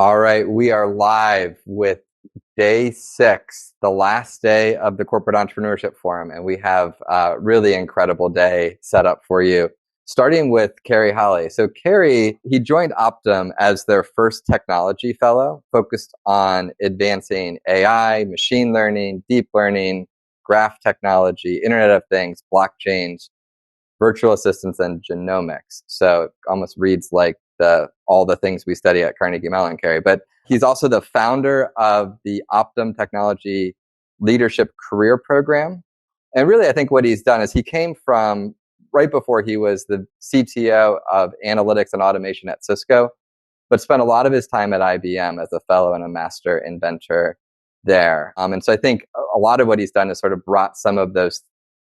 All right, we are live with day 6, the last day of the Corporate Entrepreneurship Forum, and we have a really incredible day set up for you, starting with Kerrie Holley. So Kerrie, he joined Optum as their first technology fellow, focused on advancing AI, machine learning, deep learning, graph technology, Internet of Things, blockchains, virtual assistants, and genomics. So it almost reads like all the things we study at Carnegie Mellon, Kerrie. But he's also the founder of the Optum Technology Leadership Career Program. And really, I think what he's done is he came from, right before he was the CTO of analytics and automation at Cisco, but spent a lot of his time at IBM as a fellow and a master inventor there. And so I think a lot of what he's done is sort of brought some of those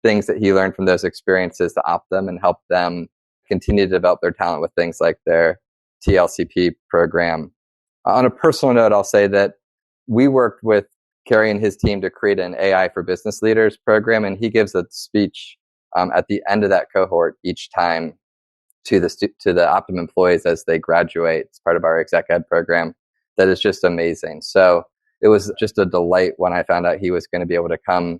things that he learned from those experiences to Optum and help them continue to develop their talent with things like their TLCP program. On a personal note, I'll say that we worked with Kerrie and his team to create an AI for Business Leaders program, and he gives a speech at the end of that cohort each time to the Optum employees as they graduate. It's part of our exec ed program. That is just amazing. So it was just a delight when I found out he was going to be able to come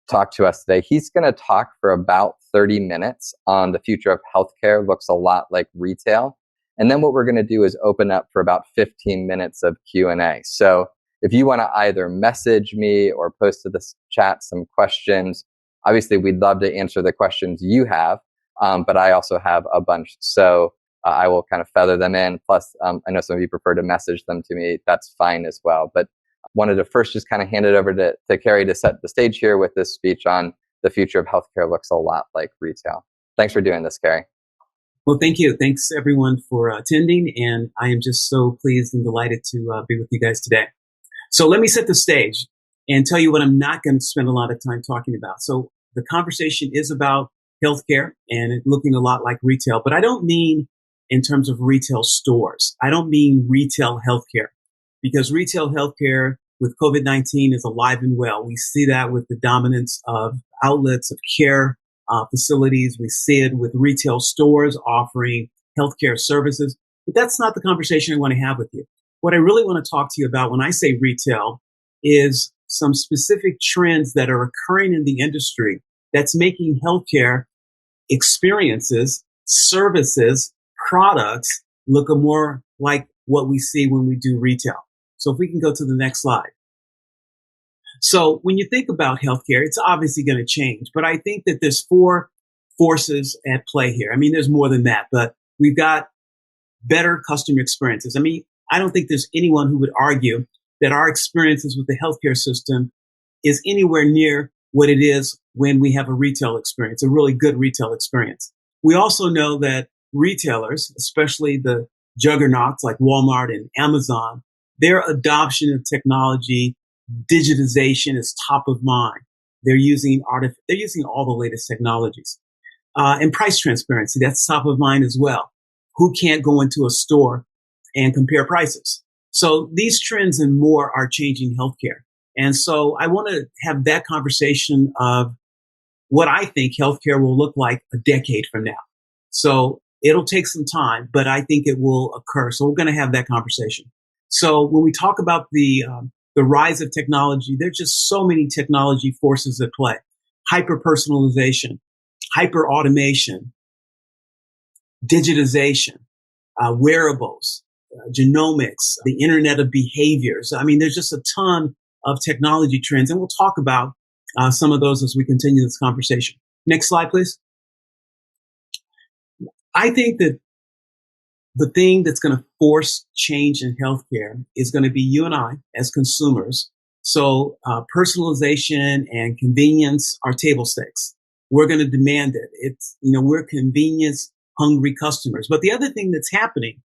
talk to us today. He's going to talk for about 30 minutes on the future of healthcare. Looks a lot like retail. And then what we're going to do is open up for about 15 minutes of Q&A. So if you want to either message me or post to this chat some questions, obviously we'd love to answer the questions you have, but I also have a bunch. So I will kind of feather them in. Plus, I know some of you prefer to message them to me. That's fine as well. But wanted to first just kind of hand it over to Kerrie to set the stage here with this speech on the future of healthcare looks a lot like retail. Thanks for doing this, Kerrie. Well, thank you. Thanks everyone for attending. And I am just so pleased and delighted to be with you guys today. So let me set the stage and tell you what I'm not going to spend a lot of time talking about. So the conversation is about healthcare and it looking a lot like retail, but I don't mean in terms of retail stores. I don't mean retail healthcare, because retail healthcare with COVID-19 is alive and well. We see that with the dominance of outlets of care facilities. We see it with retail stores offering healthcare services. But that's not the conversation I want to have with you. What I really want to talk to you about when I say retail is some specific trends that are occurring in the industry that's making healthcare experiences, services, products look more like what we see when we do retail. So if we can go to the next slide. So when you think about healthcare, it's obviously going to change, but I think that there's 4 forces at play here. I mean, there's more than that, but we've got better customer experiences. I mean, I don't think there's anyone who would argue that our experiences with the healthcare system is anywhere near what it is when we have a retail experience, a really good retail experience. We also know that retailers, especially the juggernauts like Walmart and Amazon, their adoption of technology, digitization is top of mind. They're using all the latest technologies. And price transparency, that's top of mind as well. Who can't go into a store and compare prices? So these trends and more are changing healthcare. And so I want to have that conversation of what I think healthcare will look like a decade from now. So it'll take some time, but I think it will occur. So we're going to have that conversation. So when we talk about the rise of technology, there's just so many technology forces at play. Hyper-personalization, hyper-automation, digitization, wearables, genomics, the Internet of Behaviors. I mean, there's just a ton of technology trends, and we'll talk about some of those as we continue this conversation. Next slide, please. I think that the thing that's going to force change in healthcare is going to be you and I as consumers. So personalization and convenience are table stakes. We're going to demand it. It's, we're convenience hungry customers. But the other thing that's happening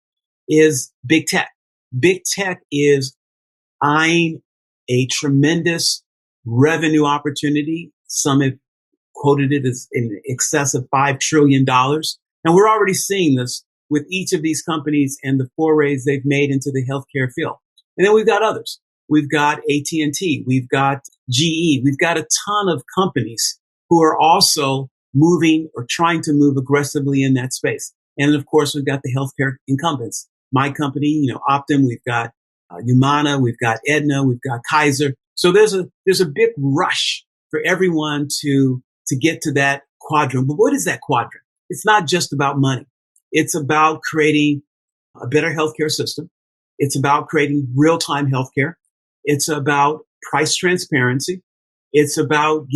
is big tech. Big tech is eyeing a tremendous revenue opportunity. Some have quoted it as in excess of $5 trillion. And we're already seeing this with each of these companies and the forays they've made into the healthcare field. And then we've got others. We've got AT&T. We've got GE. We've got a ton of companies who are also moving or trying to move aggressively in that space. And of course, we've got the healthcare incumbents. My company, Optum, we've got Humana, we've got Aetna, we've got Kaiser. So there's a big rush for everyone to get to that quadrant. But what is that quadrant? It's not just about money. It's about creating a better healthcare system. It's about creating real-time healthcare. It's about price transparency. It's about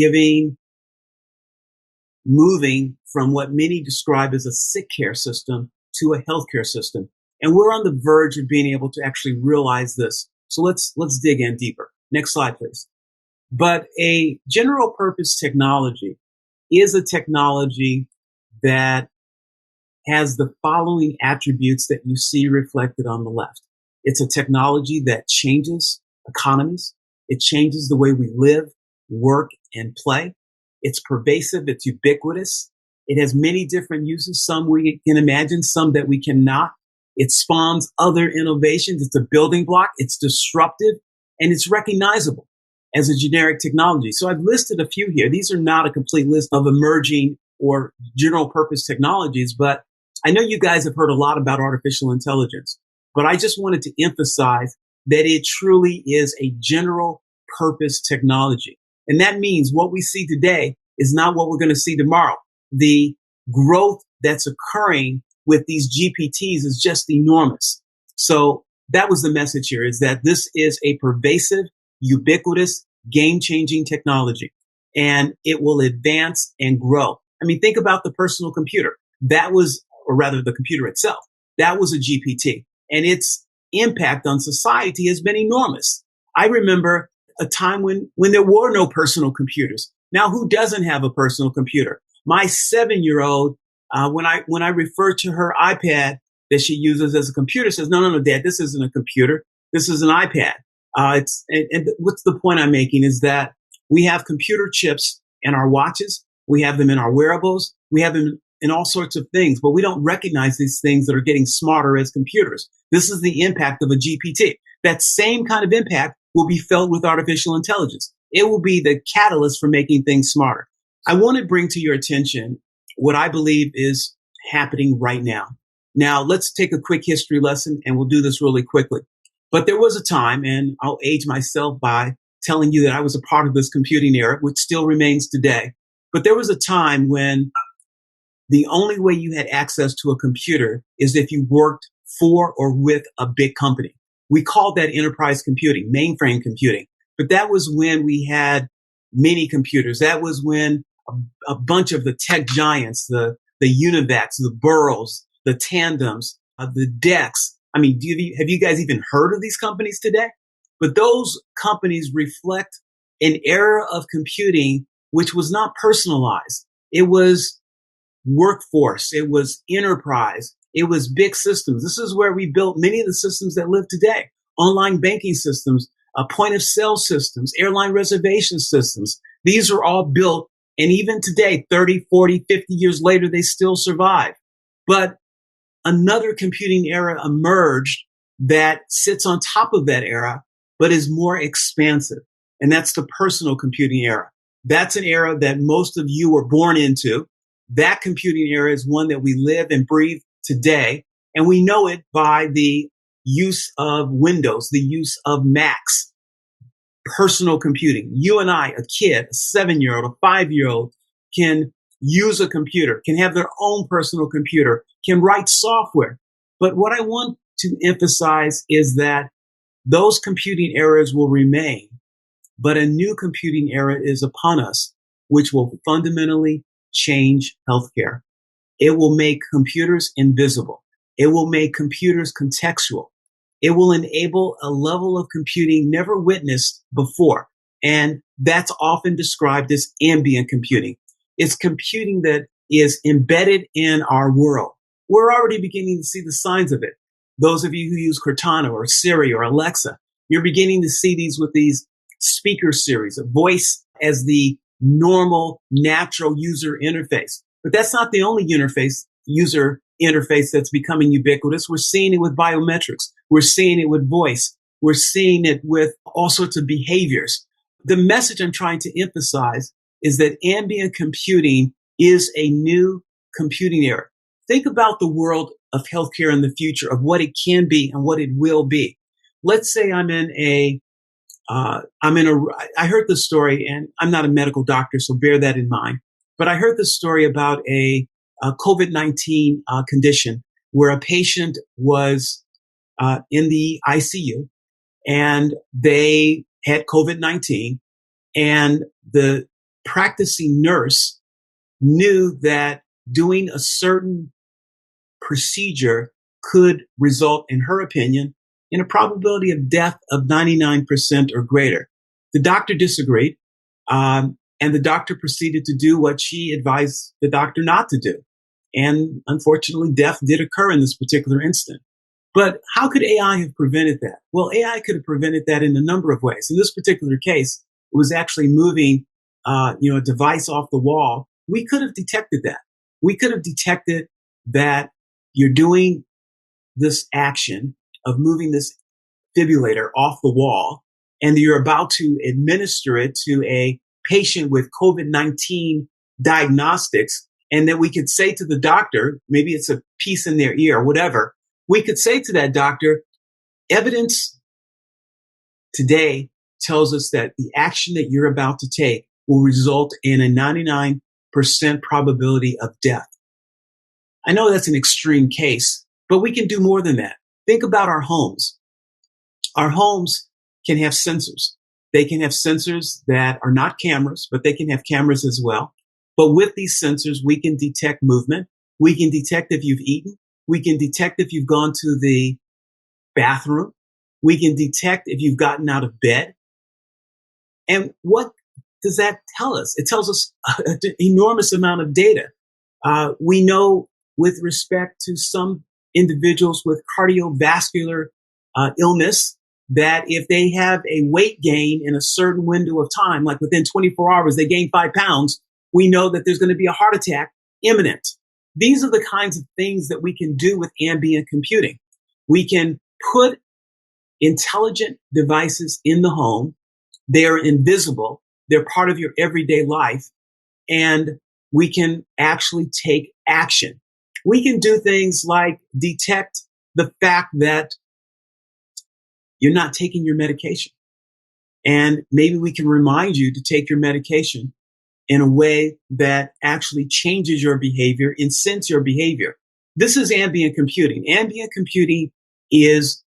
moving from what many describe as a sick care system to a healthcare system. And we're on the verge of being able to actually realize this. So let's dig in deeper. Next slide, please. But a general purpose technology is a technology that has the following attributes that you see reflected on the left. It's a technology that changes economies. It changes the way we live, work, and play. It's pervasive. It's ubiquitous. It has many different uses. Some we can imagine, some that we cannot. It spawns other innovations. It's a building block. It's disruptive, and it's recognizable as a generic technology. So I've listed a few here. These are not a complete list of emerging or general purpose technologies, but I know you guys have heard a lot about artificial intelligence, but I just wanted to emphasize that it truly is a general purpose technology. And that means what we see today is not what we're going to see tomorrow. The growth that's occurring with these GPTs is just enormous. So that was the message here, is that this is a pervasive, ubiquitous, game-changing technology, and it will advance and grow. I mean, think about the personal computer. That was, or rather the computer itself, that was a GPT, and its impact on society has been enormous. I remember a time when there were no personal computers. Now, who doesn't have a personal computer? My 7-year-old, when I refer to her iPad that she uses as a computer, says, no, Dad, this isn't a computer. This is an iPad. And what's the point I'm making is that we have computer chips in our watches. We have them in our wearables. We have them in all sorts of things, but we don't recognize these things that are getting smarter as computers. This is the impact of a GPT. That same kind of impact will be felt with artificial intelligence. It will be the catalyst for making things smarter. I want to bring to your attention what I believe is happening right now. Now, let's take a quick history lesson, and we'll do this really quickly. But there was a time, and I'll age myself by telling you that I was a part of this computing era, which still remains today. But there was a time when the only way you had access to a computer is if you worked for or with a big company. We called that enterprise computing, mainframe computing. But that was when we had mini computers. That was when a bunch of the tech giants, the Univacs, the Burrows, the Tandems, the Decks. I mean, have you guys even heard of these companies today? But those companies reflect an era of computing which was not personalized. It was workforce. It was enterprise. It was big systems. This is where we built many of the systems that live today. Online banking systems, point of sale systems, airline reservation systems. These are all built, and even today, 30, 40, 50 years later, they still survive. But another computing era emerged that sits on top of that era, but is more expansive. And that's the personal computing era. That's an era that most of you were born into. That computing era is one that we live and breathe today. And we know it by the use of Windows, the use of Macs, personal computing. You and I, a kid, a 7-year-old, a 5-year-old, can use a computer, can have their own personal computer, can write software. But what I want to emphasize is that those computing eras will remain, but a new computing era is upon us, which will fundamentally change healthcare. It will make computers invisible. It will make computers contextual. It will enable a level of computing never witnessed before. And that's often described as ambient computing. It's computing that is embedded in our world. We're already beginning to see the signs of it. Those of you who use Cortana or Siri or Alexa, you're beginning to see these with these speaker series, a voice as the normal, natural user interface. But that's not the only user interface that's becoming ubiquitous. We're seeing it with biometrics. We're seeing it with voice. We're seeing it with all sorts of behaviors. The message I'm trying to emphasize is that ambient computing is a new computing era. Think about the world of healthcare in the future, of what it can be and what it will be. let's say I heard this story, and I'm not a medical doctor, so bear that in mind. But I heard this story about a COVID-19 condition where a patient was in the ICU and they had COVID-19, and the practicing nurse knew that doing a certain procedure could result, in her opinion, in a probability of death of 99% or greater. The doctor disagreed, and the doctor proceeded to do what she advised the doctor not to do. And unfortunately, death did occur in this particular instant. But how could AI have prevented that? Well, AI could have prevented that in a number of ways. In this particular case, it was actually moving, a device off the wall. We could have detected that. We could have detected that you're doing this action of moving this defibrillator off the wall, and you're about to administer it to a patient with COVID-19 diagnostics, and that we could say to the doctor, maybe it's a piece in their ear or whatever, we could say to that doctor, evidence today tells us that the action that you're about to take will result in a 99% probability of death. I know that's an extreme case, but we can do more than that. Think about our homes. Our homes can have sensors. They can have sensors that are not cameras, but they can have cameras as well. But with these sensors, we can detect movement. We can detect if you've eaten. We can detect if you've gone to the bathroom. We can detect if you've gotten out of bed. And what does that tell us? It tells us an enormous amount of data. We know with respect to some individuals with cardiovascular illness that if they have a weight gain in a certain window of time, like within 24 hours, they gain 5 pounds, we know that there's going to be a heart attack imminent. These are the kinds of things that we can do with ambient computing. We can put intelligent devices in the home. They are invisible. They're part of your everyday life. And we can actually take action. We can do things like detect the fact that you're not taking your medication. And maybe we can remind you to take your medication in a way that actually changes your behavior, incents your behavior. This is ambient computing. Ambient computing is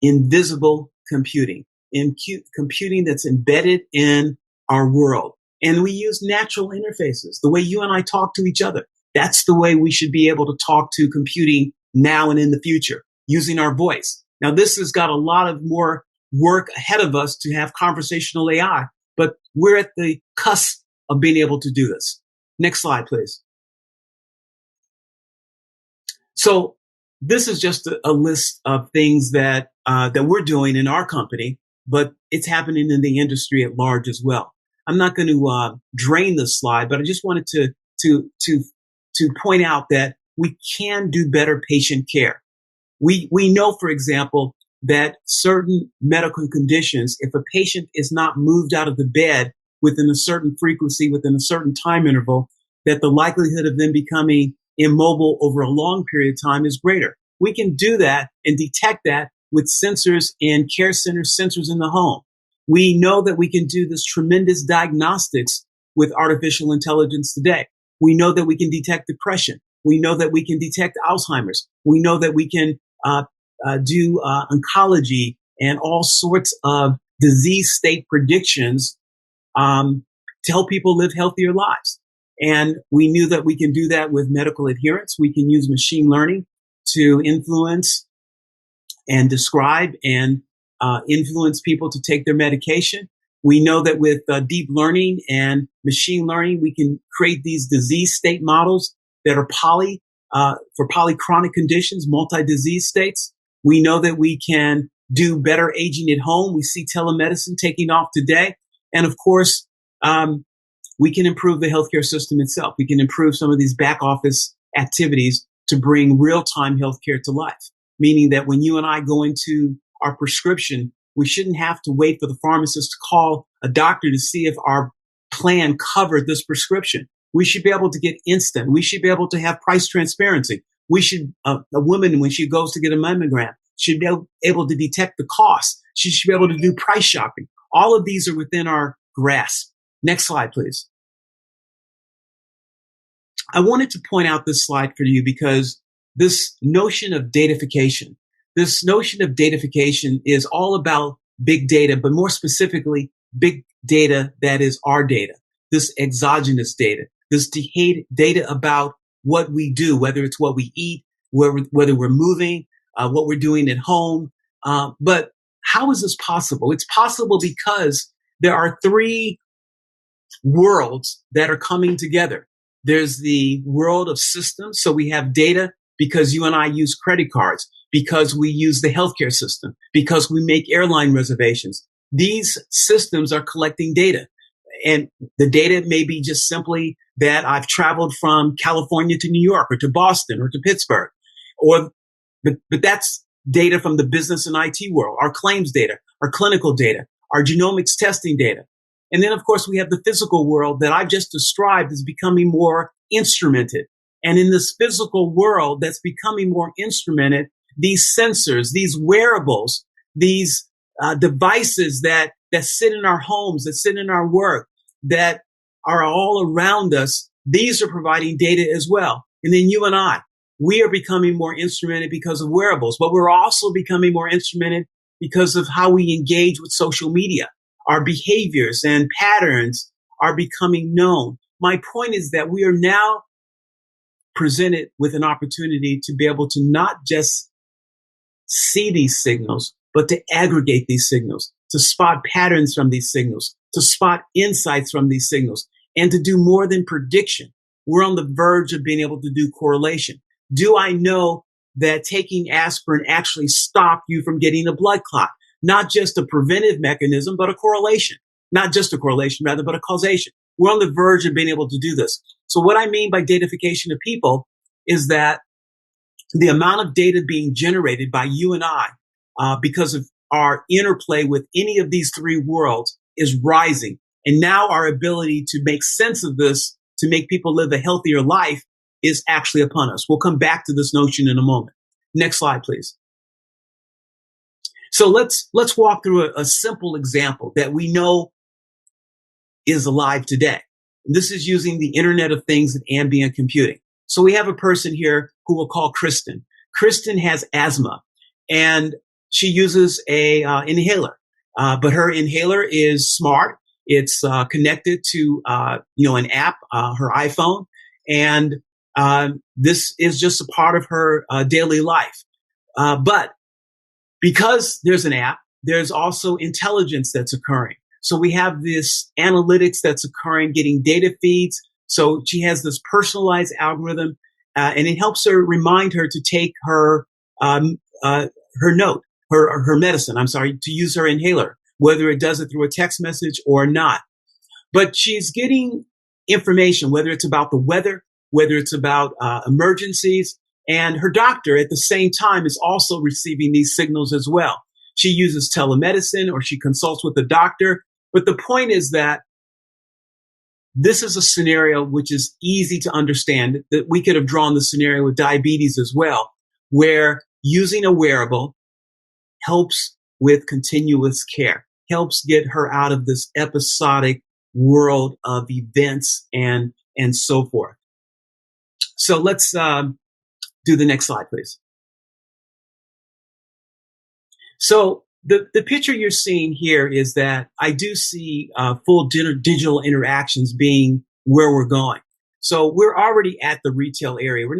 invisible computing, computing that's embedded in our world. And we use natural interfaces, the way you and I talk to each other. That's the way we should be able to talk to computing now and in the future, using our voice. Now, this has got a lot of more work ahead of us to have conversational AI, but we're at the cusp of being able to do this. Next slide, please. So this is just a list of things that we're doing in our company, but it's happening in the industry at large as well. I'm not going to drain this slide, but I just wanted to point out that we can do better patient care. We know, for example, that certain medical conditions, if a patient is not moved out of the bed within a certain frequency, within a certain time interval, that the likelihood of them becoming immobile over a long period of time is greater. We can do that and detect that with sensors in care centers, sensors in the home. We know that we can do this tremendous diagnostics with artificial intelligence today. We know that we can detect depression. We know that we can detect Alzheimer's. We know that we can do oncology and all sorts of disease state predictions to help people live healthier lives. And we knew that we can do that with medical adherence. We can use machine learning to influence and describe and influence people to take their medication. We know that with deep learning and machine learning, we can create these disease state models that are for polychronic conditions, multi-disease states. We know that we can do better aging at home. We see telemedicine taking off today. And of course, we can improve the healthcare system itself. We can improve some of these back office activities to bring real-time healthcare to life, meaning that when you and I go into our prescription, we shouldn't have to wait for the pharmacist to call a doctor to see if our plan covered this prescription. We should be able to get instant. We should be able to have price transparency. We should, a woman, when she goes to get a mammogram, should be able to detect the cost. She should be able to do price shopping. All of these are within our grasp. Next slide, please. I wanted to point out this slide for you because this notion of datification is all about big data, but more specifically, big data that is our data, this exogenous data, this data about what we do, whether it's what we eat, whether we're moving, what we're doing at home. But how is this possible? It's possible because there are three worlds that are coming together. There's the world of systems. So we have data because you and I use credit cards, because we use the healthcare system, because we make airline reservations. These systems are collecting data. And the data may be just simply that I've traveled from California to New York or to Boston or to Pittsburgh. But that's data from the business and IT world, our claims data, our clinical data, our genomics testing data. And then, of course, we have the physical world that I've just described as becoming more instrumented. And in this physical world that's becoming more instrumented, these sensors, these wearables, these devices that sit in our homes, that sit in our work, that are all around us, these are providing data as well. And then you and I, we are becoming more instrumented because of wearables, but we're also becoming more instrumented because of how we engage with social media. Our behaviors and patterns are becoming known. My point is that we are now presented with an opportunity to be able to not just see these signals, but to aggregate these signals, to spot patterns from these signals, to spot insights from these signals, and to do more than prediction. We're on the verge of being able to do correlation. Do I know that taking aspirin actually stopped you from getting a blood clot? Not just a preventive mechanism, but a correlation. Not just a correlation, rather, but a causation. We're on the verge of being able to do this. So what I mean by datification of people is that the amount of data being generated by you and I, because of our interplay with any of these three worlds, is rising. And now our ability to make sense of this, to make people live a healthier life, is actually upon us. We'll come back to this notion in a moment. Next slide, please. So let's walk through a simple example that we know is alive today. This is using the Internet of Things and ambient computing. So we have a person here who we'll call Kristen. Kristen has asthma, and she uses a inhaler, but her inhaler is smart. It's connected to an app, her iPhone, and this is just a part of her daily life. But because there's an app, there's also intelligence that's occurring. So we have this analytics that's occurring, getting data feeds. So she has this personalized algorithm, and it helps her remind her to take her medicine. To use her inhaler, whether it does it through a text message or not. But she's getting information, whether it's about the weather, whether it's about emergencies, and her doctor at the same time is also receiving these signals as well. She uses telemedicine or she consults with the doctor. But the point is that this is a scenario which is easy to understand, that we could have drawn the scenario with diabetes as well, where using a wearable helps with continuous care, helps get her out of this episodic world of events and so forth. So let's do the next slide, please. So the picture you're seeing here is that I do see full digital interactions being where we're going. So we're already at the retail area. We're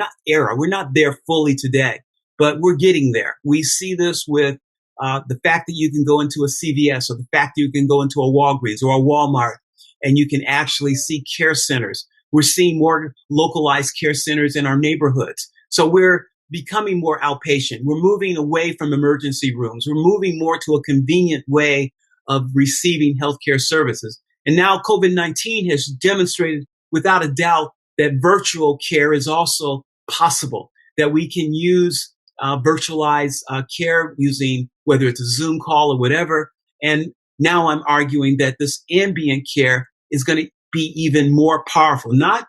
not there fully today, but we're getting there. We see this with the fact that you can go into a CVS, or the fact that you can go into a Walgreens or a Walmart, and you can actually see care centers. We're seeing more localized care centers in our neighborhoods. So we're becoming more outpatient. We're moving away from emergency rooms. We're moving more to a convenient way of receiving healthcare services. And now COVID-19 has demonstrated without a doubt that virtual care is also possible, that we can use virtualized care using whether it's a Zoom call or whatever. And now I'm arguing that this ambient care is going to be even more powerful, not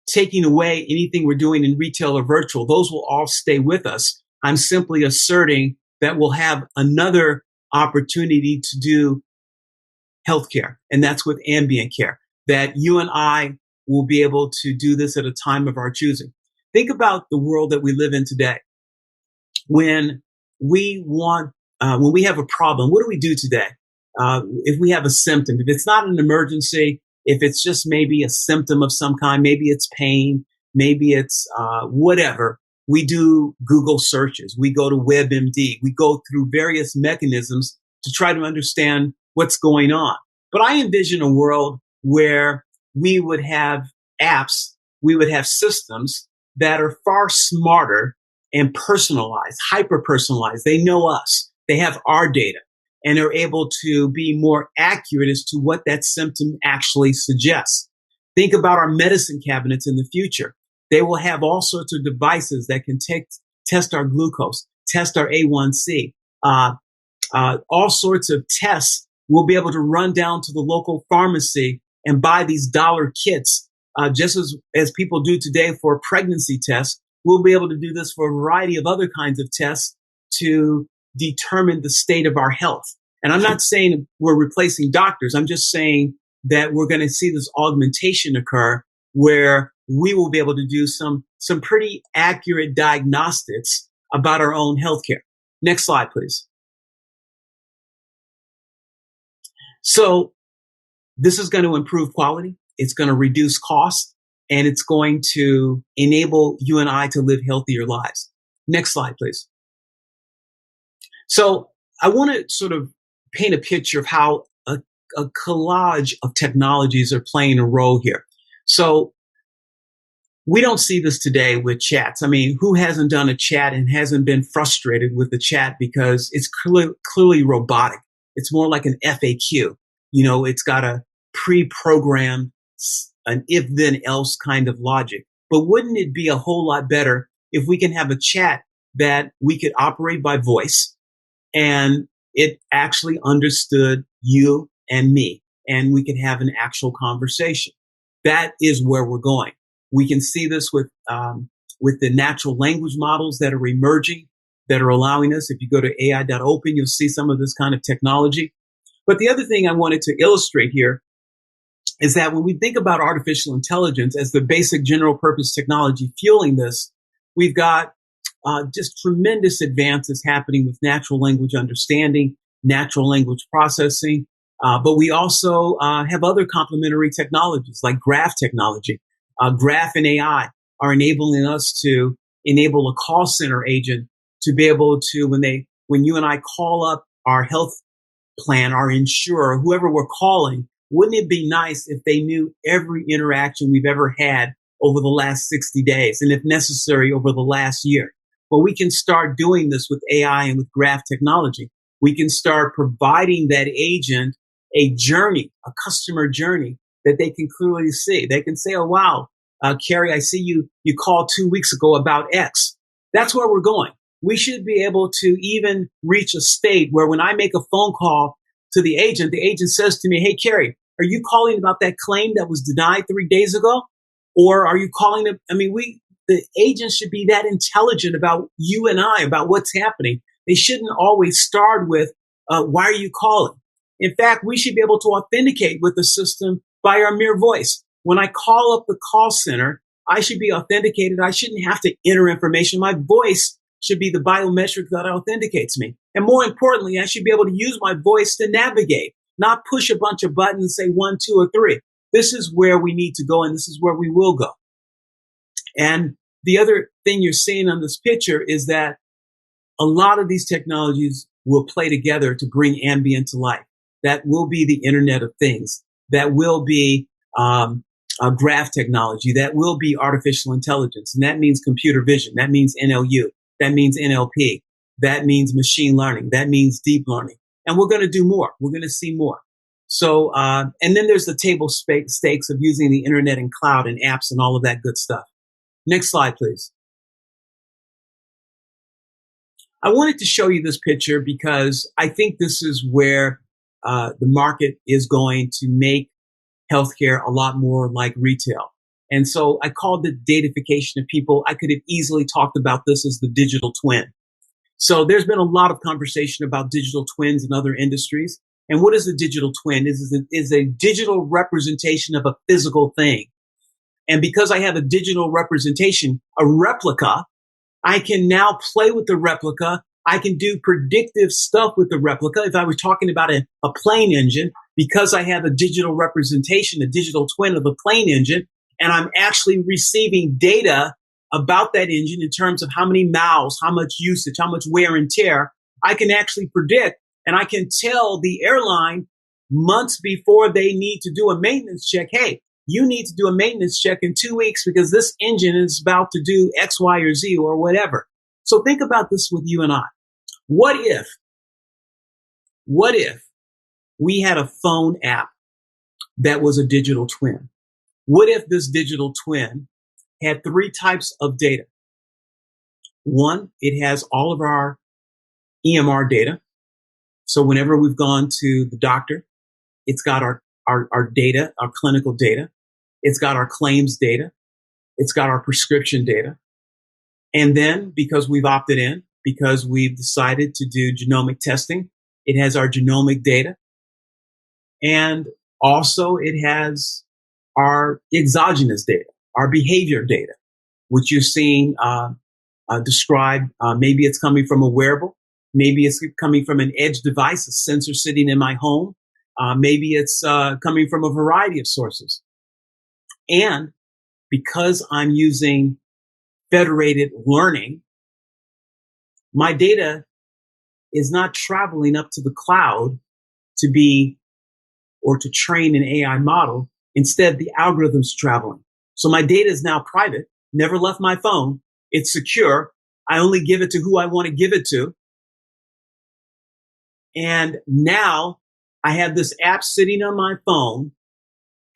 taking away anything we're doing in retail or virtual. Those will all stay with us. I'm simply asserting that we'll have another opportunity to do healthcare, and that's with ambient care, that you and I will be able to do this at a time of our choosing. Think about the world that we live in today. When we have a problem, what do we do today? If we have a symptom, if it's not an emergency, if it's just maybe a symptom of some kind, maybe it's pain, maybe it's whatever, we do Google searches. We go to WebMD. We go through various mechanisms to try to understand what's going on. But I envision a world where we would have apps, we would have systems that are far smarter and personalized, hyper personalized. They know us. They have our data and are able to be more accurate as to what that symptom actually suggests. Think about our medicine cabinets in the future. They will have all sorts of devices that can test our glucose, test our A1C, all sorts of tests. We'll be able to run down to the local pharmacy and buy these dollar kits, just as people do today for pregnancy tests. We'll be able to do this for a variety of other kinds of tests to determine the state of our health. And I'm not saying we're replacing doctors. I'm just saying that we're going to see this augmentation occur where we will be able to do some pretty accurate diagnostics about our own healthcare. Next slide, please. So this is going to improve quality. It's going to reduce costs, and it's going to enable you and I to live healthier lives. Next slide, please. So I want to sort of paint a picture of how a collage of technologies are playing a role here. So we don't see this today with chats. I mean, who hasn't done a chat and hasn't been frustrated with the chat because it's clearly robotic? It's more like an FAQ. You know, it's got a pre-programmed, an if-then-else kind of logic. But wouldn't it be a whole lot better if we can have a chat that we could operate by voice and it actually understood you and me, and we could have an actual conversation? That is where we're going. We can see this with the natural language models that are emerging, that are allowing us. If you go to ai.open, you'll see some of this kind of technology. But the other thing I wanted to illustrate here is that when we think about artificial intelligence as the basic general purpose technology fueling this, we've got just tremendous advances happening with natural language understanding, natural language processing. But we also have other complementary technologies like graph technology. Graph and AI are enabling us to enable a call center agent to be able to, when you and I call up our health plan, our insurer, whoever we're calling, wouldn't it be nice if they knew every interaction we've ever had over the last 60 days and if necessary over the last year? Well, we can start doing this with AI and with graph technology. We can start providing that agent a journey, a customer journey that they can clearly see. They can say, oh, wow, Kerrie, I see you called 2 weeks ago about X. That's where we're going. We should be able to even reach a state where when I make a phone call to the agent says to me, hey, Kerrie, are you calling about that claim that was denied 3 days ago? Or are you calling them? I mean, the agents should be that intelligent about you and I, about what's happening. They shouldn't always start with, why are you calling? In fact, we should be able to authenticate with the system by our mere voice. When I call up the call center, I should be authenticated. I shouldn't have to enter information. My voice should be the biometric that authenticates me. And more importantly, I should be able to use my voice to navigate, not push a bunch of buttons and say 1, 2, or 3. This is where we need to go, and this is where we will go. And the other thing you're seeing on this picture is that a lot of these technologies will play together to bring ambient to life. That will be the Internet of Things. That will be graph technology. That will be artificial intelligence. And that means computer vision. That means NLU. That means NLP. That means machine learning. That means deep learning. And we're going to do more. We're going to see more. So, and then there's the table stakes of using the internet and cloud and apps and all of that good stuff. Next slide, please. I wanted to show you this picture because I think this is where the market is going to make healthcare a lot more like retail. And so I called it datification of people. I could have easily talked about this as the digital twin. So there's been a lot of conversation about digital twins in other industries. And what is a digital twin? Is a digital representation of a physical thing. And because I have a digital representation, a replica, I can now play with the replica. I can do predictive stuff with the replica. If I were talking about a plane engine, because I have a digital representation, a digital twin of a plane engine, and I'm actually receiving data about that engine in terms of how many miles, how much usage, how much wear and tear, I can actually predict, and I can tell the airline months before they need to do a maintenance check, hey, you need to do a maintenance check in 2 weeks because this engine is about to do X, Y, or Z or whatever. So think about this with you and I. What if we had a phone app that was a digital twin? What if this digital twin had 3 types of data? One, it has all of our EMR data. So whenever we've gone to the doctor, it's got our data, our clinical data. It's got our claims data. It's got our prescription data. And then because we've opted in, because we've decided to do genomic testing, it has our genomic data. And also it has our exogenous data, our behavior data, which you're seeing described. Maybe it's coming from a wearable. Maybe it's coming from an edge device, a sensor sitting in my home. Maybe it's coming from a variety of sources. And because I'm using federated learning, my data is not traveling up to the cloud to be or to train an AI model. Instead, the algorithm's traveling. So my data is now private, never left my phone. It's secure. I only give it to who I want to give it to. And now I have this app sitting on my phone,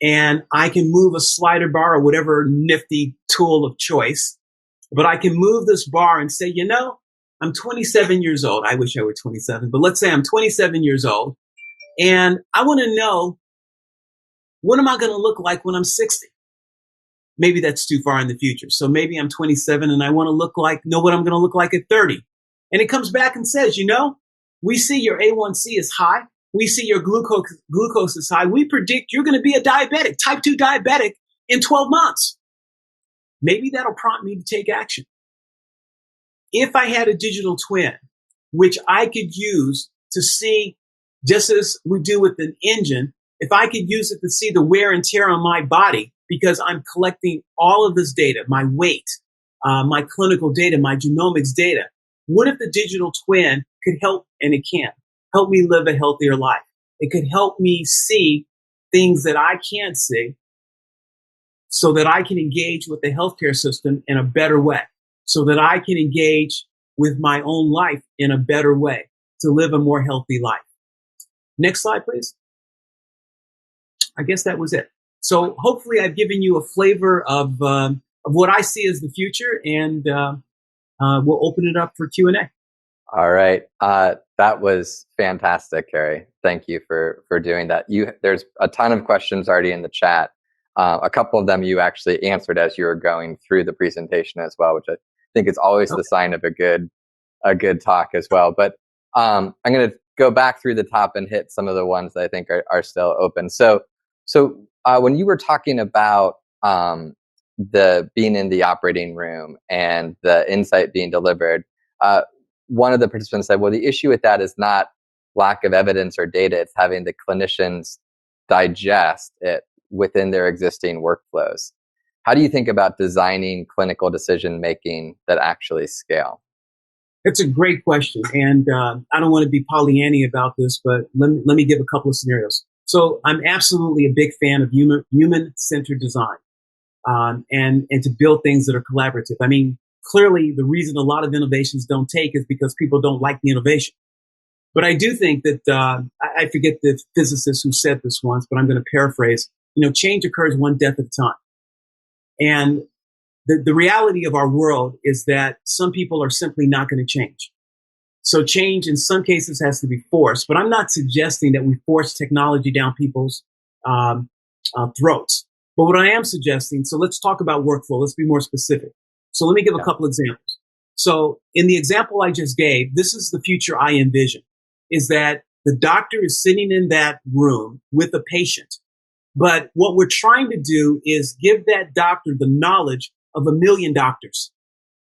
and I can move a slider bar or whatever nifty tool of choice. But I can move this bar and say, you know, I'm 27 years old. I wish I were 27, but let's say I'm 27 years old. And I want to know, what am I going to look like when I'm 60? Maybe that's too far in the future. So maybe I'm 27 and I want to know what I'm going to look like at 30. And it comes back and says, you know, we see your A1C is high. We see your glucose is high. We predict you're going to be a diabetic, type 2 diabetic in 12 months. Maybe that'll prompt me to take action. If I had a digital twin, which I could use to see, just as we do with an engine, if I could use it to see the wear and tear on my body, because I'm collecting all of this data, my weight, my clinical data, my genomics data, what if the digital twin could help, and it can, help me live a healthier life? It could help me see things that I can't see so that I can engage with the healthcare system in a better way, so that I can engage with my own life in a better way to live a more healthy life. Next slide, please. I guess that was it. So hopefully I've given you a flavor of what I see as the future, and we'll open it up for Q&A. All right. That was fantastic, Kerrie. Thank you for doing that. There's a ton of questions already in the chat. A couple of them you actually answered as you were going through the presentation as well, which I think is always the sign of a good talk as well. But I'm going to go back through the top and hit some of the ones that I think are still open. So when you were talking about the being in the operating room and the insight being delivered, one of the participants said, well, the issue with that is not lack of evidence or data. It's having the clinicians digest it within their existing workflows. How do you think about designing clinical decision-making that actually scale? It's a great question. And I don't want to be Pollyanny about this, but let me give a couple of scenarios. So I'm absolutely a big fan of human-centered design and to build things that are collaborative. I mean, clearly the reason a lot of innovations don't take is because people don't like the innovation. But I do think that, I forget the physicist who said this once, but I'm going to paraphrase, change occurs one death at a time. And the reality of our world is that some people are simply not going to change. So change in some cases has to be forced, but I'm not suggesting that we force technology down people's throats. But what I am suggesting, so let's talk about workflow. Let's be more specific. So let me give a couple examples. So in the example I just gave, this is the future I envision, is that the doctor is sitting in that room with a patient. But what we're trying to do is give that doctor the knowledge of 1,000,000 doctors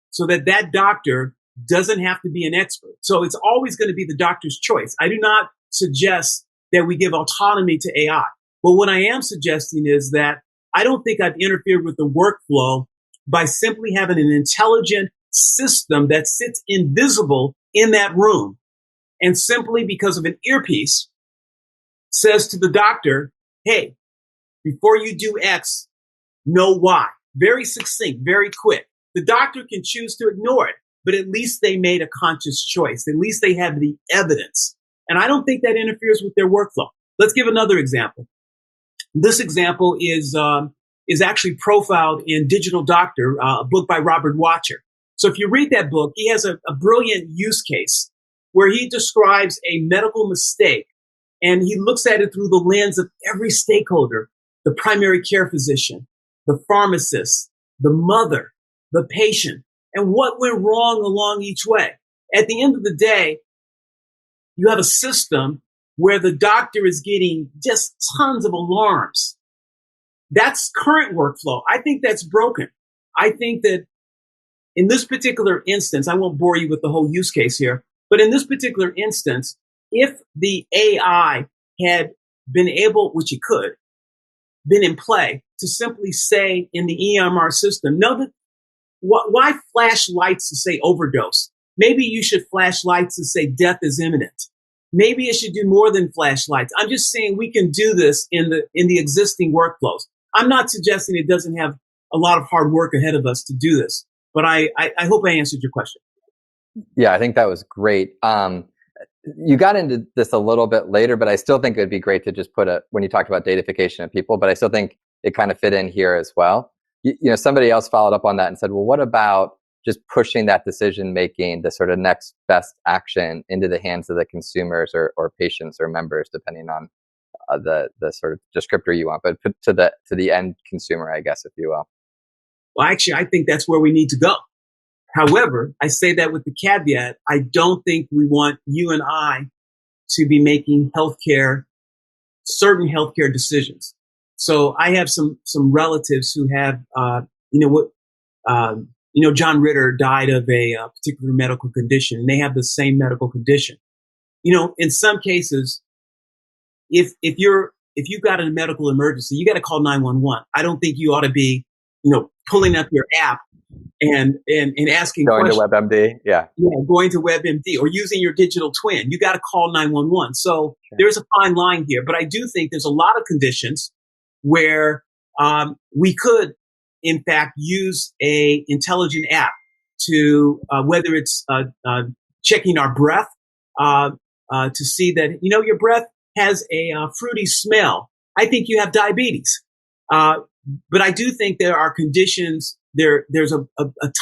so that that doctor doesn't have to be an expert. So it's always going to be the doctor's choice. I do not suggest that we give autonomy to AI. But what I am suggesting is that I don't think I've interfered with the workflow by simply having an intelligent system that sits invisible in that room and simply because of an earpiece says to the doctor, hey, before you do X, know Y. Very succinct, very quick. The doctor can choose to ignore it, but at least they made a conscious choice. At least they have the evidence. And I don't think that interferes with their workflow. Let's give another example. This example is actually profiled in Digital Doctor, a book by Robert Watcher. So if you read that book, he has a brilliant use case where he describes a medical mistake and he looks at it through the lens of every stakeholder, the primary care physician, the pharmacist, the mother, the patient, and what went wrong along each way. At the end of the day, you have a system where the doctor is getting just tons of alarms. That's current workflow. I think that's broken. I think that in this particular instance, I won't bore you with the whole use case here, but in this particular instance, if the AI had been able, which it could, been in play to simply say in the EMR system, no, that why flash lights to say overdose? Maybe you should flash lights to say death is imminent. Maybe it should do more than flashlights. I'm just saying we can do this in the existing workflows. I'm not suggesting it doesn't have a lot of hard work ahead of us to do this, but I hope I answered your question. Yeah, I think that was great. You got into this a little bit later, but I still think it would be great to just put when you talked about datification of people, but I still think it kind of fit in here as well. You know, somebody else followed up on that and said, well, what about just pushing that decision making, the sort of next best action into the hands of the consumers or patients or members, depending on the sort of descriptor you want, but put to the end consumer, I guess, if you will. Well, actually, I think that's where we need to go. However, I say that with the caveat, I don't think we want you and I to be making certain healthcare decisions. So I have some relatives who have, John Ritter died of a particular medical condition, and they have the same medical condition. You know, in some cases, if you've got a medical emergency, you got to call 911. I don't think you ought to be, pulling up your app and asking going questions. to WebMD, yeah, going to WebMD or using your digital twin. You got to call 911. So there's a fine line here, but I do think there's a lot of conditions where we could, in fact, use a intelligent app to whether it's checking our breath to see that your breath has a fruity smell. I think you have diabetes, but I do think there are conditions. There's a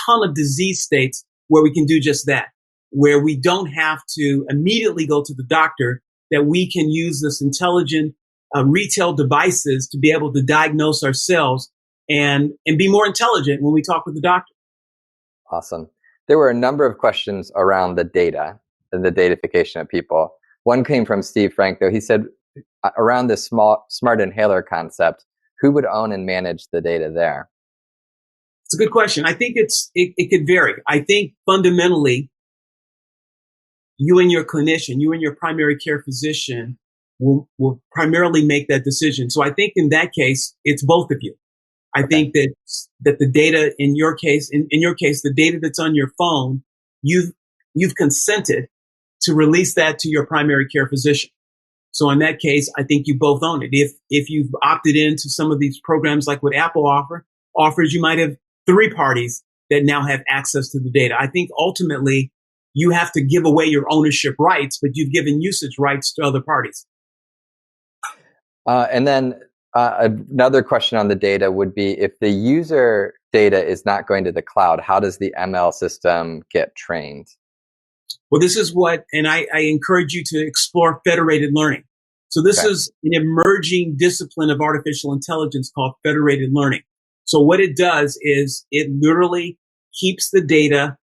ton of disease states where we can do just that, where we don't have to immediately go to the doctor, that we can use this intelligent retail devices to be able to diagnose ourselves and be more intelligent when we talk with the doctor. Awesome. There were a number of questions around the data and the datification of people. One came from Steve Franco. He said, around this smart inhaler concept, who would own and manage the data there? It's a good question. I think it could vary. I think fundamentally, you and your clinician, you and your primary care physician will primarily make that decision. So I think in that case, it's both of you. I think that the data in your case, the data that's on your phone, you've consented to release that to your primary care physician. So in that case, I think you both own it. If you've opted into some of these programs like what Apple offers, you might have 3 parties that now have access to the data. I think ultimately you have to give away your ownership rights, but you've given usage rights to other parties. And then another question on the data would be, if the user data is not going to the cloud, how does the ML system get trained? Well, this is and I encourage you to explore federated learning. So this is an emerging discipline of artificial intelligence called federated learning. So what it does is it literally keeps the data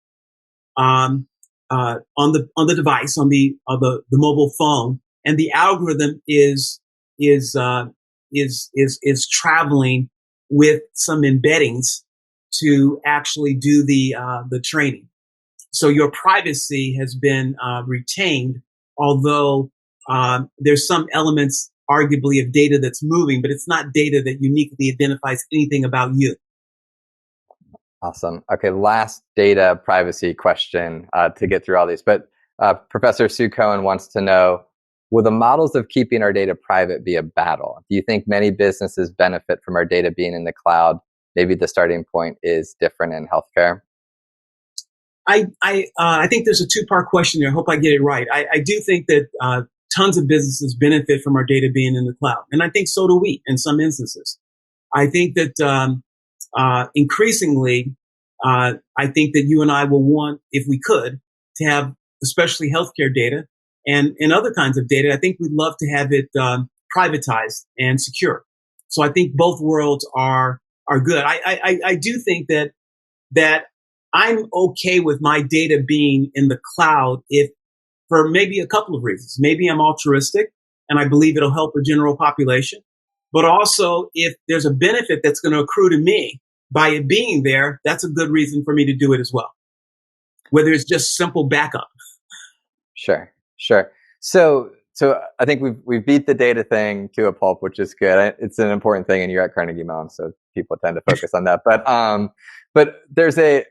on the device, on the mobile phone, and the algorithm is traveling with some embeddings to actually do the training. So your privacy has been retained, although there's some elements, arguably, of data that's moving, but it's not data that uniquely identifies anything about you. Awesome. Okay, last data privacy question to get through all these. But Professor Sue Cohen wants to know, will the models of keeping our data private be a battle? Do you think many businesses benefit from our data being in the cloud? Maybe the starting point is different in healthcare. I think there's a two-part question there. I hope I get it right. I do think that tons of businesses benefit from our data being in the cloud, and I think so do we in some instances. I think that increasingly, I think that you and I will want, if we could, to have especially healthcare data and other kinds of data. I think we'd love to have it privatized and secure. So I think both worlds are good. I do think that I'm okay with my data being in the cloud if for maybe a couple of reasons. Maybe I'm altruistic and I believe it'll help the general population. But also, if there's a benefit that's going to accrue to me by it being there, that's a good reason for me to do it as well. Whether it's just simple backup. Sure. So I think we've beat the data thing to a pulp, which is good. It's an important thing, and you're at Carnegie Mellon, so people tend to focus on that. But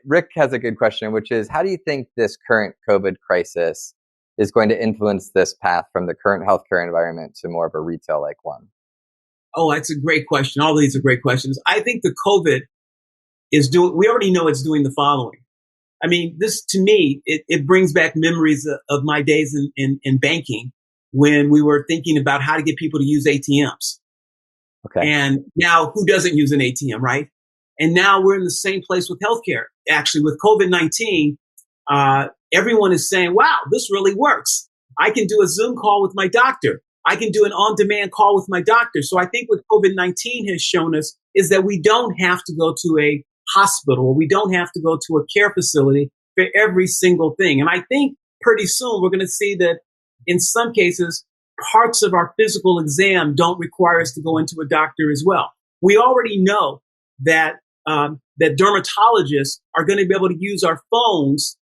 Rick has a good question, which is, how do you think this current COVID crisis is going to influence this path from the current healthcare environment to more of a retail-like one? Oh, that's a great question. All of these are great questions. I think the COVID we already know it's doing the following. I mean, this, to me, it brings back memories of my days in banking when we were thinking about how to get people to use ATMs. Okay. And now who doesn't use an ATM, right? And now we're in the same place with healthcare. Actually, with COVID-19, everyone is saying, wow, this really works. I can do a Zoom call with my doctor. I can do an on-demand call with my doctor. So I think what COVID-19 has shown us is that we don't have to go to a hospital, or we don't have to go to a care facility for every single thing. And I think pretty soon we're going to see that in some cases, parts of our physical exam don't require us to go into a doctor as well. We already know that that dermatologists are going to be able to use our phones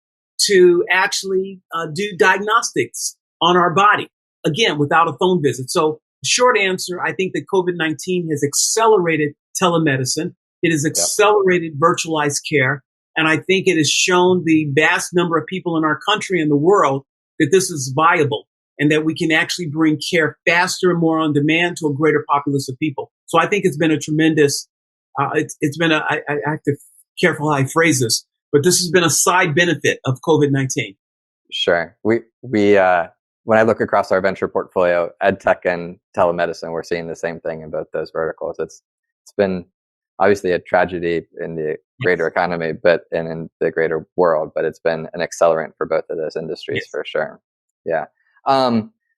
to actually do diagnostics on our body, again, without a phone visit. So the short answer, I think that COVID-19 has accelerated telemedicine. It has accelerated virtualized care. And I think it has shown the vast number of people in our country and the world that this is viable and that we can actually bring care faster and more on demand to a greater populace of people. So I think it's been a tremendous, I have to be careful how I phrase this, but this has been a side benefit of COVID-19. Sure. When I look across our venture portfolio, ed tech and telemedicine, we're seeing the same thing in both those verticals. It's been obviously a tragedy in the greater economy, and in the greater world, but it's been an accelerant for both of those industries for sure. Yeah.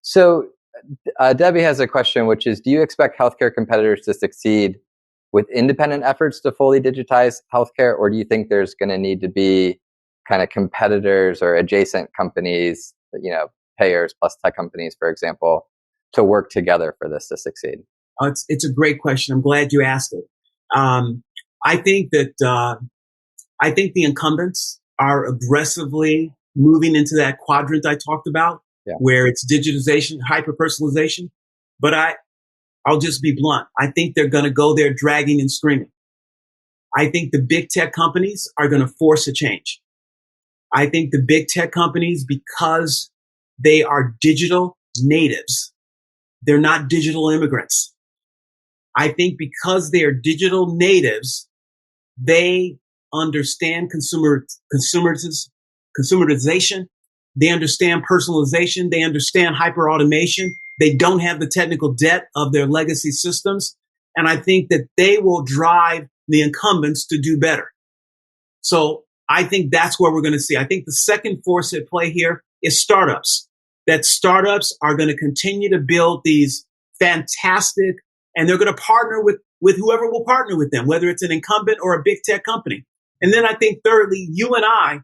So Debbie has a question, which is, do you expect healthcare competitors to succeed with independent efforts to fully digitize healthcare, or do you think there's going to need to be kind of competitors or adjacent companies, payers plus tech companies, for example, to work together for this to succeed? It's a great question. I'm glad you asked it. I think the incumbents are aggressively moving into that quadrant I talked about, where it's digitization, hyper-personalization. But I'll just be blunt. I think they're going to go there dragging and screaming. I think the big tech companies are going to force a change. I think the big tech companies, because they are digital natives, they're not digital immigrants. I think because they are digital natives, they understand consumerization. They understand personalization. They understand hyper automation. They don't have the technical debt of their legacy systems. And I think that they will drive the incumbents to do better. So I think that's where we're going to see. I think the second force at play here is startups. That startups are going to continue to build these fantastic, and they're going to partner with whoever will partner with them, whether it's an incumbent or a big tech company. And then I think thirdly, you and I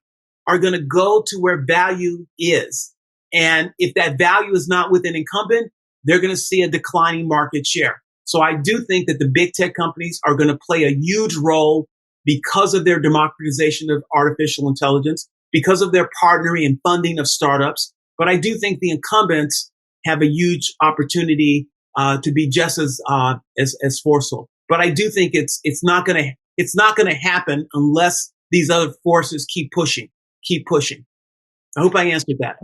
are going to go to where value is. And if that value is not with an incumbent, they're going to see a declining market share. So I do think that the big tech companies are going to play a huge role because of their democratization of artificial intelligence, because of their partnering and funding of startups. But I do think the incumbents have a huge opportunity to be just as forceful. But I do think it's not going to happen unless these other forces keep pushing. I hope I answered that.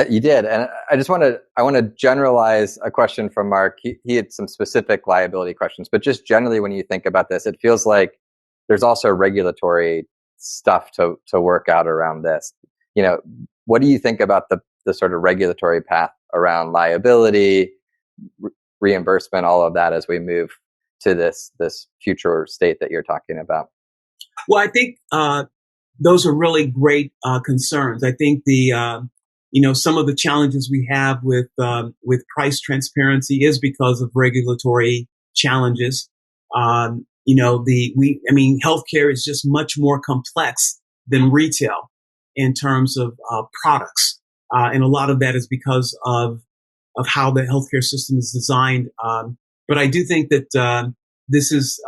You did, and I want to generalize a question from Mark. He had some specific liability questions, but just generally, when you think about this, it feels like there's also regulatory stuff to work out around this. What do you think about the sort of regulatory path around liability, reimbursement, all of that as we move to this future state that you're talking about? Well, I think those are really great concerns. I think some of the challenges we have with price transparency is because of regulatory challenges. Healthcare is just much more complex than retail in terms of products, and a lot of that is because of how the healthcare system is designed. But I do think that this is.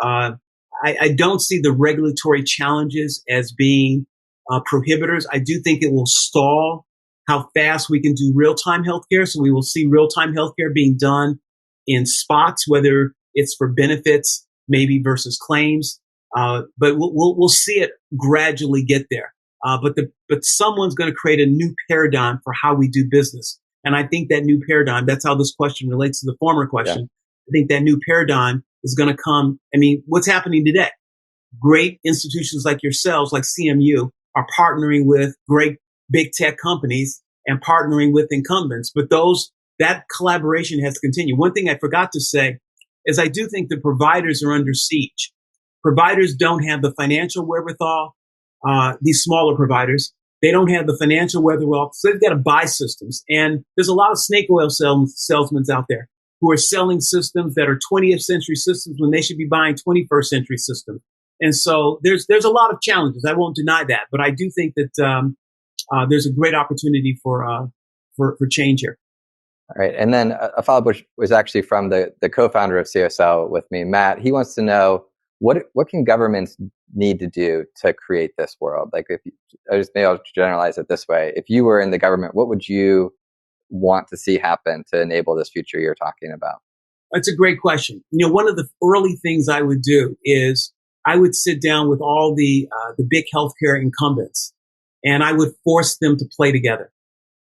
I don't see the regulatory challenges as being prohibitors. I do think it will stall how fast we can do real-time healthcare. So we will see real-time healthcare being done in spots, whether it's for benefits, maybe versus claims. But we'll see it gradually get there. But someone's going to create a new paradigm for how we do business. And I think that new paradigm, that's how this question relates to the former question. Yeah. I think that new paradigm is going to come. What's happening today? Great institutions like yourselves, like CMU, are partnering with great big tech companies and partnering with incumbents. But that collaboration has to continue. One thing I forgot to say is I do think the providers are under siege. Providers don't have the financial wherewithal. These smaller providers, they don't have the financial wherewithal, so they've got to buy systems. And there's a lot of snake oil salesmen out there who are selling systems that are 20th century systems when they should be buying 21st century systems. And so there's a lot of challenges. I won't deny that, but I do think that there's a great opportunity for change here. All right, and then a follow-up which was actually from the co-founder of CSL with me, Matt. He wants to know what can governments need to do to create this world? Like, maybe I'll generalize it this way: if you were in the government, what would you want to see happen to enable this future you're talking about? That's a great question. One of the early things I would do is I would sit down with all the big healthcare incumbents, and I would force them to play together.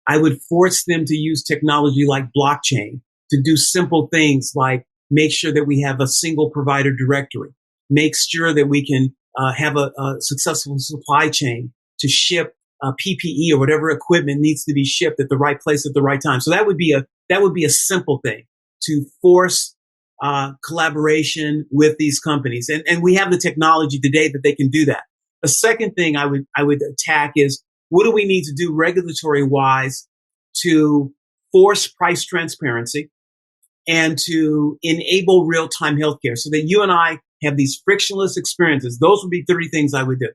I would force them to use technology like blockchain to do simple things like make sure that we have a single provider directory, make sure that we can have a successful supply chain to ship PPE or whatever equipment needs to be shipped at the right place at the right time. So that would be a simple thing to force collaboration with these companies. And we have the technology today that they can do that. The second thing I would attack is, what do we need to do regulatory wise to force price transparency and to enable real-time healthcare so that you and I have these frictionless experiences? Those would be 3 things I would do.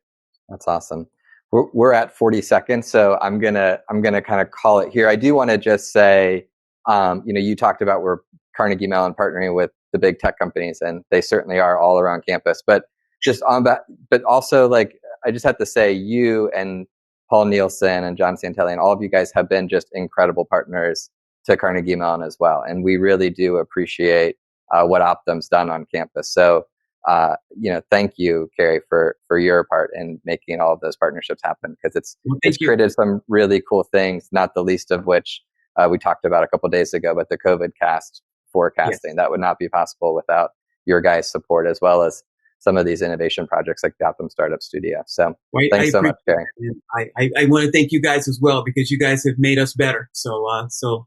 That's awesome. We're at 40 seconds, so I'm gonna kind of call it here. I do want to just say, you talked about we're Carnegie Mellon partnering with the big tech companies, and they certainly are all around campus. But just on that, but also I just have to say, you and Paul Nielsen and John Santelli and all of you guys have been just incredible partners to Carnegie Mellon as well, and we really do appreciate what Optum's done on campus. So, thank you, Kerrie, for your part in making all of those partnerships happen, because it's created some really cool things, not the least of which we talked about a couple of days ago, but the COVID forecasting. Yes. That would not be possible without your guys' support, as well as some of these innovation projects like the Optum Startup Studio. So thanks so much, Kerrie. I want to thank you guys as well, because you guys have made us better. So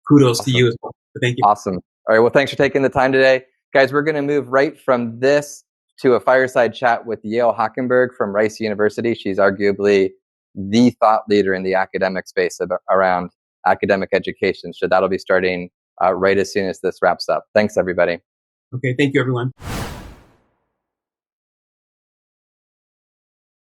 kudos to you as well. So thank you. Awesome. All right. Well, thanks for taking the time today. Guys, we're going to move right from this to a fireside chat with Yale Hockenberg from Rice University. She's arguably the thought leader in the academic space around academic education. So that'll be starting right as soon as this wraps up. Thanks, everybody. Okay. Thank you, everyone.